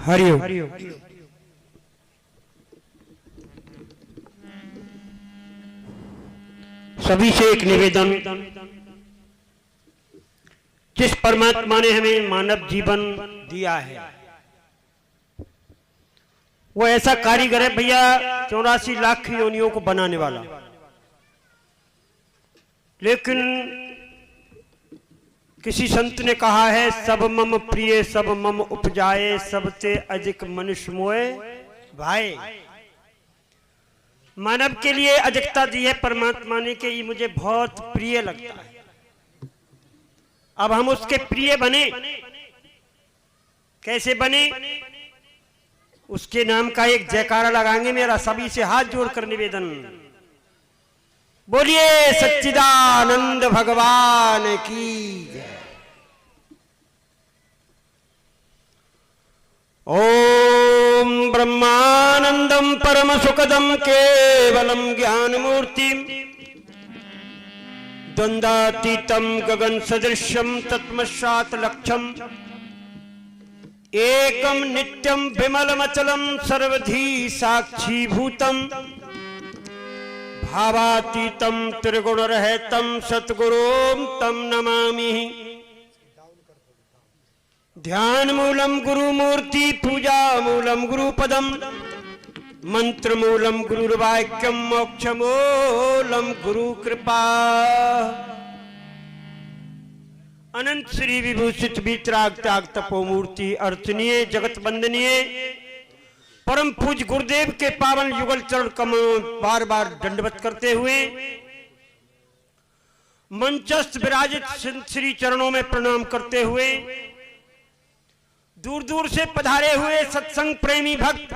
हरिओम। सभी से एक निवेदन, जिस परमात्मा ने हमें मानव जीवन दिया है वो ऐसा कारीगर है भैया, 84 लाख योनियों को बनाने वाला। लेकिन किसी संत ने कहा है, सब मम प्रिय सब मम उपजाए, सबसे अधिक मनुष्य मोए भाई। मानव के लिए अधिकता दी है परमात्मा ने कि ये मुझे बहुत प्रिय लगता है। अब हम उसके प्रिय बने, कैसे बने? उसके नाम का एक जयकारा लगाएंगे। मेरा सभी से हाथ जोड़कर निवेदन, बोलिए सच्चिदानंद भगवान की जय। ओम ब्रह्मानंदम परम सुखदम केवलम ज्ञान मूर्ति द्वंद्वातीतम गगन सदृश्यम तत्मशात लक्ष्यम एकम नित्यम विमलमचलम सर्वधी साक्षी भूतम भावातीतम त्रिगुण रहतम सतगुरोम तम नमामि। ध्यान मूलम गुरु मूर्ति, पूजा मूलम गुरु पदम, मंत्र मूलम गुरुर्वाक्यम, मोक्ष मूलम गुरु कृपा। अनंत श्री विभूषित वितराग त्याग तपोमूर्ति अर्चनीय जगत वंदनीय परम पूज गुरुदेव के पावन युगल चरण कमलों बार बार दंडवत करते हुए मंचस्थ विराजित श्री चरणों में प्रणाम करते हुए दूर दूर से पधारे हुए सत्संग प्रेमी भक्त,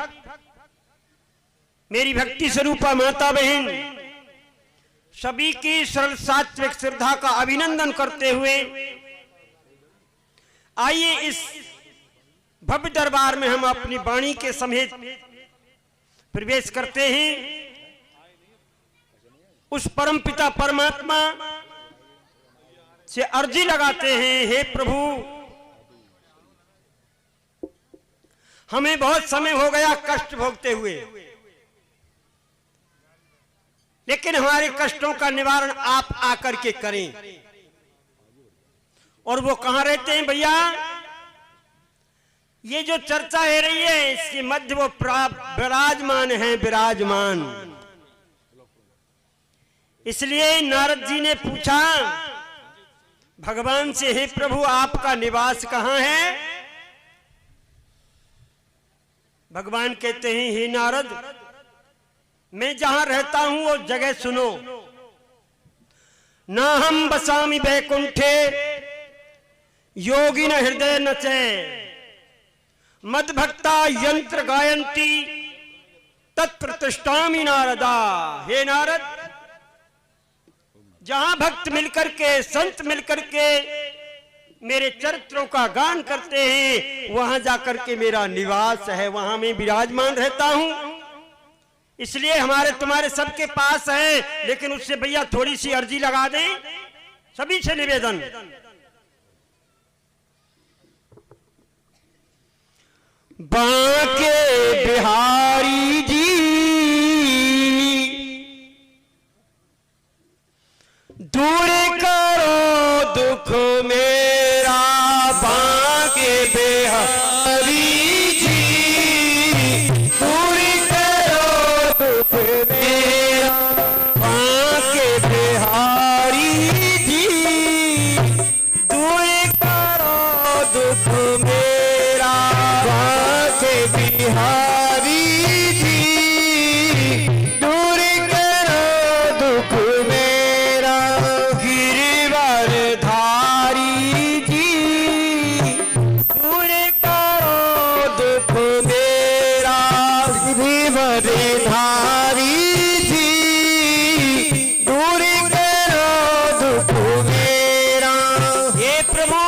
मेरी भक्ति स्वरूपा माता बहन, सभी की सरल सात्विक श्रद्धा का अभिनंदन करते हुए आइए इस भव्य दरबार में हम अपनी वाणी के समेत प्रवेश करते हैं। उस परमपिता परमात्मा से अर्जी लगाते हैं, हे प्रभु हमें बहुत समय हो गया कष्ट भोगते हुए, लेकिन हमारे कष्टों का निवारण आप आकर के करें। और वो कहां रहते हैं भैया? ये जो चर्चा हो रही है इसके मध्य वो विराजमान है, विराजमान। इसलिए नारद जी ने पूछा भगवान से, हे प्रभु आपका निवास कहां है? भगवान कहते हैं, हे नारद मैं जहां रहता हूं वो जगह सुनो। ना हम बसामि वैकुंठे योगिन हृदय नचे, मद भक्ता यंत्र गायंती तत्प्रतिष्ठामि नारदा। हे नारद, जहां भक्त मिलकर के, संत मिलकर के मेरे चरित्रों का गान करते हैं वहां जाकर के मेरा निवास है, वहां मैं विराजमान रहता हूं। इसलिए हमारे तुम्हारे सबके पास है, लेकिन उससे भैया थोड़ी सी अर्जी लगा दें, सभी से निवेदन। बांके बिहारी जी दूर करो दुख मेरा, बांके बिहारी जी दूर करो दुख मेरा, बांके बिहारी जी दूर करो दुख मेरा, बांके बिहारी जी दूर करो दुख मेरा, गिरिवर धारी जी दूर करो दुख मेरा, गिरिवर धारी जी दूर करो दुख मेरा। हे प्रभु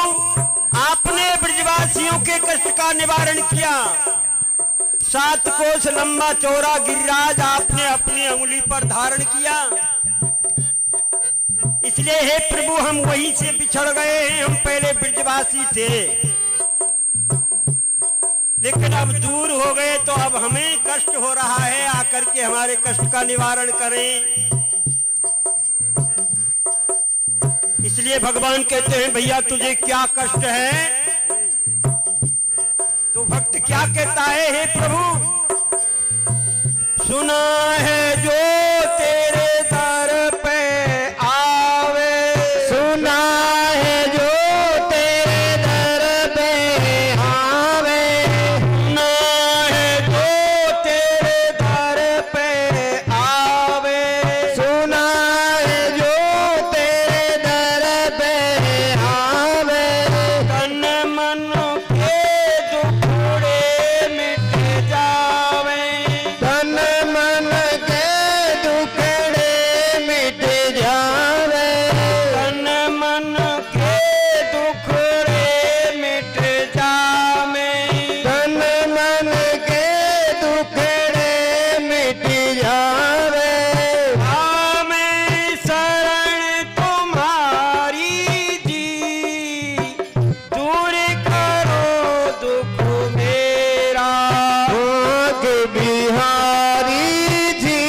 आपने ब्रजवासियों के कष्ट का निवारण किया। 7 कोस लंबा चौड़ा गिरिराज आपने अपनी अंगुली पर धारण किया। इसलिए हे प्रभु हम वहीं से बिछड़ गए हैं, हम पहले ब्रजवासी थे। लेकिन अब दूर हो गए तो अब हमें कष्ट हो रहा है, आकर के हमारे कष्ट का निवारण करें। इसलिए भगवान कहते हैं भैया तुझे क्या कष्ट है? तो भक्त क्या कहता है, हे प्रभु सुना है जो तेरे दर पे आवे, सुना है जो तेरे दर पे आवे, सुना है जो तेरे दर पे आवे, सुना है जो तेरे दर पे आवे, तन मन के दुखड़े मिट जावे, तन मन के दुखड़े मिट जावे, तन मन के दुखड़े मिट जावे, तन मन के दुखड़े मिट जावे, आमे शरण तुम्हारी जी, दूर करो दुख मेरा, भाग बिहारी जी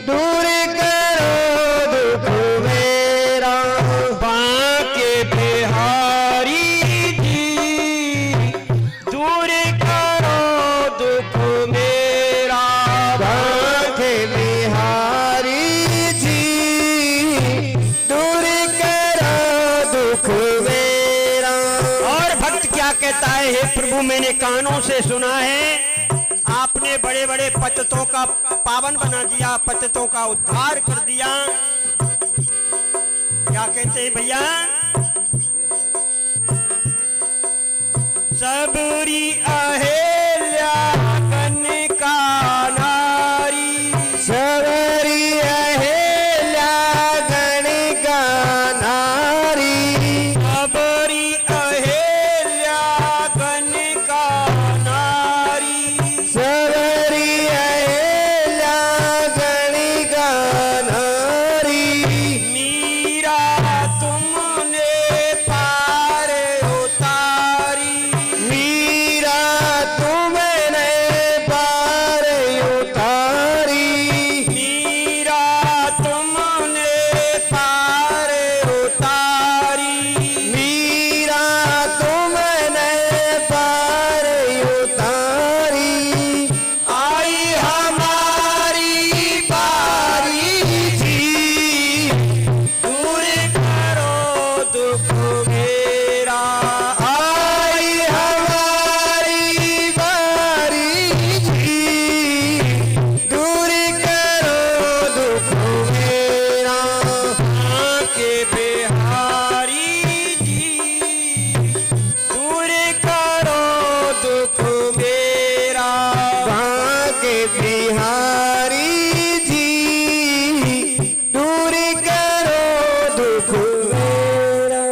दूर करो दुख मेरा, बांके बिहारी जी, दूर करो दुख मेरा, भाग बिहारी जी दूर करो दुख मेरा। और भक्त क्या कहता है, हे प्रभु मैंने कानों से सुना है आपने बड़े बड़े पतितों का पावन बना दिया, पतितों का उद्धार कर दिया। क्या कहते हैं भैया, सबरी अहेल्या कनिका नारी, सबरी अहेल्या गणिका नारी, सबरी अहेल्या कनिका नारी, सबरी अहेल्या गणिका नारी, मीरा तुमने पार उतारी, मीरा तुमने पार उतारी, मीरा तुमने पार उतारी, मीरा तुमने पार उतारी, आई हमारी बारी जी, दूर करो दुख मेरा, आई हमारी बारी जी दूर करो दुख मेरा, आके बिहारी जी, दूर करो दुख मेरा, भाग बिहारी जी दूर करो दुख मेरा।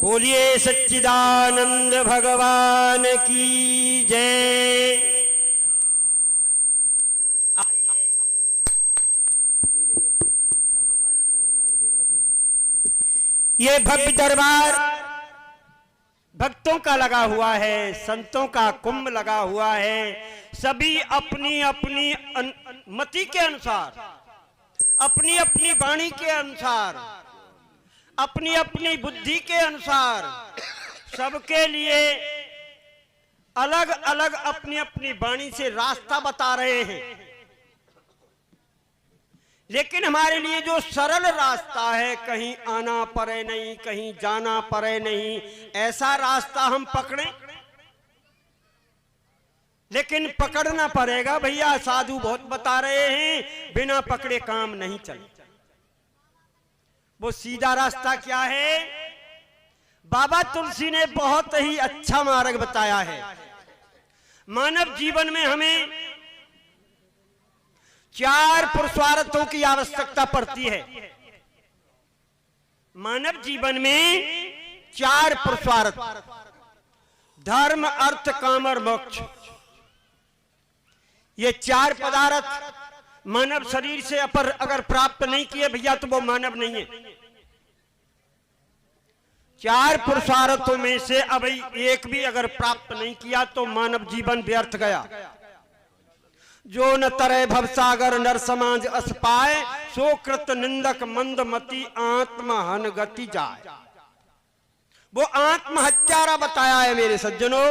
बोलिए सच्चिदानंद भगवान की जय। ये भव्य दरबार भक्तों का लगा हुआ है, संतों का कुंभ लगा हुआ है। सभी अपनी अपनी मति के अनुसार, अपनी अपनी वाणी के अनुसार, अपनी अपनी बुद्धि के अनुसार सबके लिए अलग अलग अपनी अपनी वाणी से रास्ता बता रहे हैं। लेकिन हमारे लिए जो सरल रास्ता है, कहीं आना पड़े नहीं, कहीं जाना पड़े नहीं, ऐसा रास्ता हम पकड़ें। लेकिन पकड़ना पड़ेगा भैया, साधु बहुत बता रहे हैं बिना पकड़े काम नहीं चले। वो सीधा रास्ता क्या है? बाबा तुलसी ने बहुत ही अच्छा मार्ग बताया है। मानव जीवन में हमें 4 पुरुषार्थों की आवश्यकता पड़ती है। मानव जीवन में 4 पुरुषार्थ, धर्म, अर्थ, काम और मोक्ष। ये 4 पदार्थ मानव शरीर से अगर प्राप्त नहीं किए भैया तो वो मानव नहीं है। चार पुरुषार्थों में से अब एक भी अगर प्राप्त नहीं किया तो मानव जीवन व्यर्थ गया। जो न तरह भवसागर नर समाज अस पाए, सो कृत निंदक मंदमती आत्महन गति जाए। वो आत्महत्यारा बताया है मेरे सज्जनों।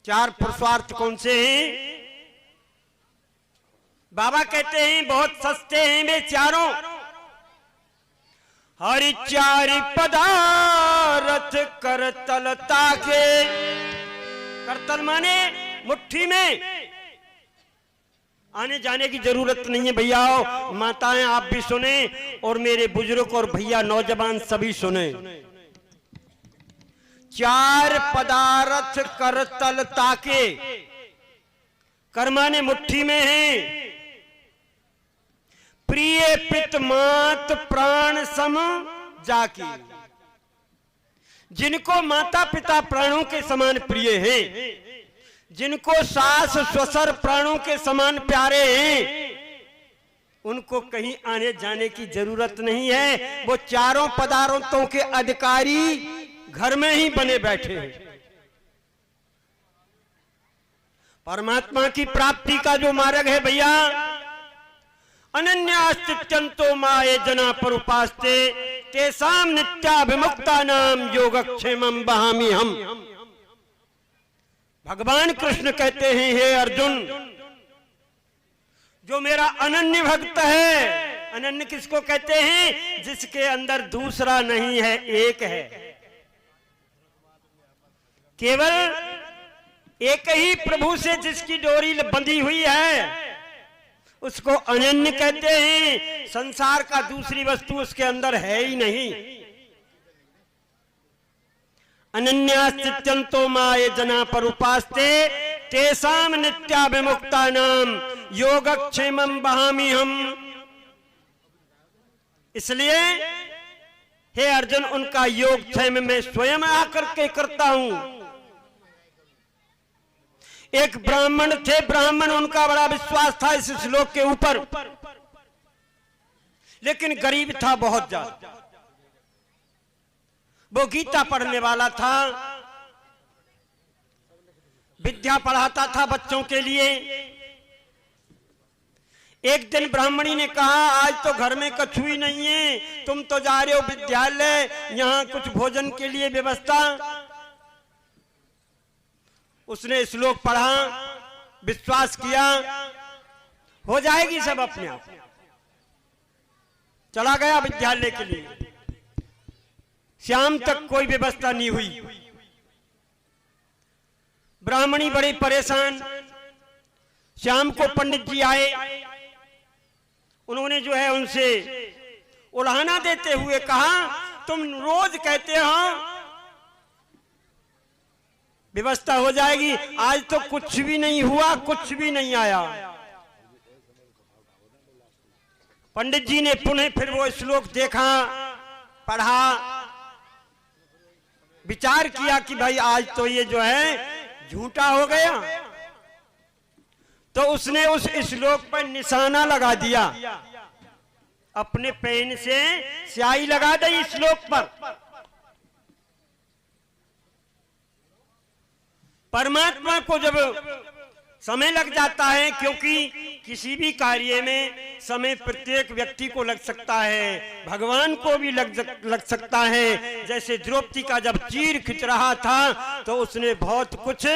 चार पुरुषार्थ कौन से हैं? बाबा कहते हैं बहुत सस्ते हैं वे चारों। हरि चारि पदार्थ करतलता के, करतल माने मुट्ठी में, आने जाने की जरूरत नहीं है भैया। माताएं आप भी सुने और मेरे बुजुर्ग और भैया नौजवान सभी सुने। चार पदार्थ करतलता के, कर माने मुट्ठी में है। प्रिय पित मात प्राण सम जाकी, जिनको माता पिता प्राणों के समान प्रिय हैं, जिनको सास ससुर प्राणों के समान प्यारे हैं, उनको कहीं आने जाने की जरूरत नहीं है। वो चारों पदार्थों के अधिकारी घर में ही बने बैठे हैं। परमात्मा की प्राप्ति का जो मार्ग है भैया, अनन्यास्तित्यंतो माये जना पर उपास्ते, तेसाम नित्याभिमुक्ता नाम योगक्षेमं बहामि हम। भगवान कृष्ण कहते हैं, हे अर्जुन, जो मेरा अनन्य भक्त है, अनन्य किसको कहते हैं? जिसके अंदर दूसरा नहीं है, एक है। केवल एक ही प्रभु से जिसकी डोरी बंधी हुई है, उसको अनन्य कहते हैं। संसार का दूसरी वस्तु उसके अंदर है ही नहीं। अनन्यास्तित्यंतो माये जना पर उपास्ते, तेसाम नित्याभिमुक्ता नाम योगक्षेमं बहामि हम। इसलिए हे अर्जुन, उनका योगक्षेम में स्वयं आकर के करता हूं। एक ब्राह्मण थे, ब्राह्मण उनका बड़ा विश्वास था इस श्लोक के ऊपर, लेकिन गरीब था बहुत ज्यादा। वो गीता पढ़ने वाला था, विद्या पढ़ाता था बच्चों के लिए। एक दिन ब्राह्मणी ने कहा, आज तो घर में कछु ही नहीं है, तुम तो जा रहे हो विद्यालय, यहां कुछ भोजन के लिए व्यवस्था। उसने श्लोक पढ़ा, विश्वास किया, हो जाएगी सब अपने आप। चला गया विद्यालय के लिए। शाम तक कोई व्यवस्था नहीं हुई। ब्राह्मणी बड़ी परेशान। शाम को पंडित जी आए। उन्होंने जो है उनसे उल्हाना देते हुए कहा, तुम रोज कहते हो व्यवस्था हो जाएगी, आज तो कुछ भी नहीं हुआ, कुछ भी नहीं आया। पंडित जी ने पुनः फिर वो श्लोक देखा, पढ़ा, विचार किया कि भाई आज तो ये जो है झूठा हो गया। तो उसने उस श्लोक पर निशाना लगा दिया, अपने पेन से स्याही लगा दी श्लोक पर। परमात्मा को जब समय लग जाता है, क्योंकि किसी भी कार्य में समय प्रत्येक व्यक्ति को लग सकता है, भगवान को भी लग सकता है। जैसे द्रौपदी का जब चीर खिंच रहा था तो उसने बहुत कुछ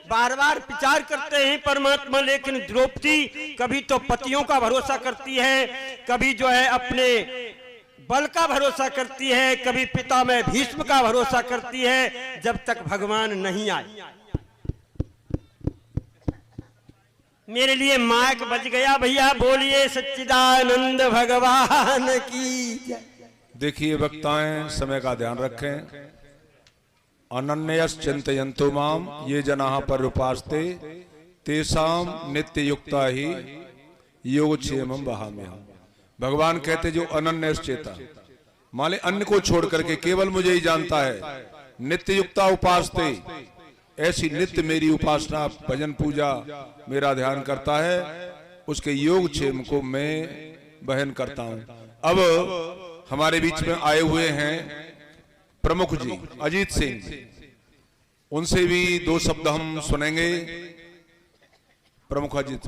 बार बार विचार करते हैं परमात्मा, लेकिन द्रौपदी कभी तो पतियों का भरोसा करती है, कभी जो है अपने बल का भरोसा करती है, कभी पिता में भीष्म का भरोसा करती है, जब तक भगवान नहीं आए। मेरे लिए माइक बज गया भैया, बोलिए सच्चिदानंद भगवान की जय। देखिए वक्ताएं समय का ध्यान रखें। अनन्यस चिंतयन्तु माम ये जनाः पर्युपास्ते, तेषां नित्य युक्ता ही योगक्षेमं वहाम्यहम्। भगवान कहते जो अनन्य चेता, माले अन्य को छोड़ करके केवल मुझे ही जानता है, नित्य युक्ता उपासते, ऐसी नित्य मेरी उपासना भजन पूजा मेरा ध्यान करता है, उसके योग क्षेम को मैं वहन करता हूं। अब हमारे बीच में आए हुए हैं प्रमुख जी अजीत सिंह, उनसे भी 2 शब्द हम सुनेंगे। प्रमुख अजीत।